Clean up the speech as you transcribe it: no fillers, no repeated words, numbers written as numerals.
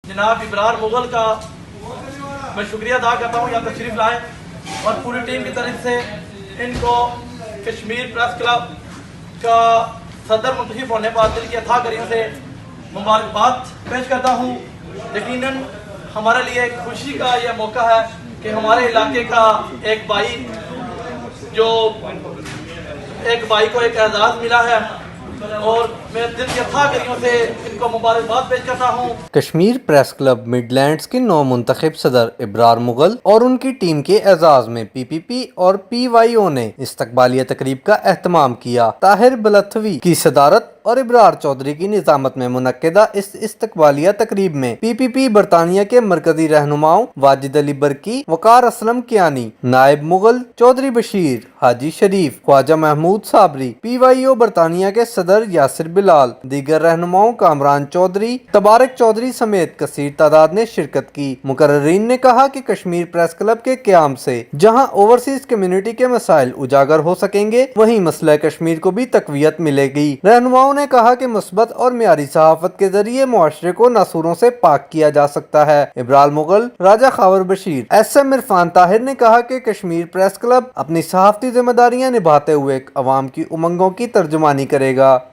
जनाब इब्रार मुगल का मैं शुक्रिया अदा करता हूँ यहाँ तशरीफ़ लाए और पूरी टीम की तरफ से इनको कश्मीर प्रेस क्लब का सदर मुंतखब होने पर दिल की अथाह करियों से मुबारकबाद पेश करता हूँ। यकीनन हमारे लिए एक खुशी का यह मौका है कि हमारे इलाके का एक भाई को एक एजाज़ मिला है और मैं दिल की अथाह करियों से इनको मुबारकबाद पेश करता हूँ। कश्मीर प्रेस क्लब मिडलैंड्स के नौ मुंतखब सदर इब्रार मुगल और उनकी टीम के एजाज में PPP और PYO ने इस्तकबालिया तकरीब का एहतमाम किया। ताहिर बलथवी की सदारत और इब्रार चौधरी की निज़ामत में मुनक्किदा इस इस्तकबालिया तकरीब में PPP बरतानिया के मरकजी रहनुमाओं वाजिद अली बरकी, वकार असलम कियानी, नायब मुगल चौधरी बशीर, हाजी शरीफ, ख्वाजा महमूद साबरी, PYO बरतानिया के सदर यासिर बिलाल, दीगर रहनुमाओं कामरान चौधरी, तबारक चौधरी समेत कसीर तादाद ने शिरकत की। मुकर्रीन ने कहा कि कश्मीर प्रेस क्लब के क़याम से जहां ओवरसीज कम्युनिटी के मसाइल उजागर हो सकेंगे, वहीं मसला कश्मीर को भी तक़वियत मिलेगी। रहनुमाओं ने कहा कि मुस्बत और मियारी सहाफत के जरिए मुआशरे को नासूरों से पाक किया जा सकता है। इब्रार मुगल, राजा खावर बशीर, SM इरफान ताहिर ने कहा कि कश्मीर प्रेस क्लब अपनी सहाफती जिम्मेदारियां निभाते हुए अवाम की उमंगों की तर्जुमानी करेगा।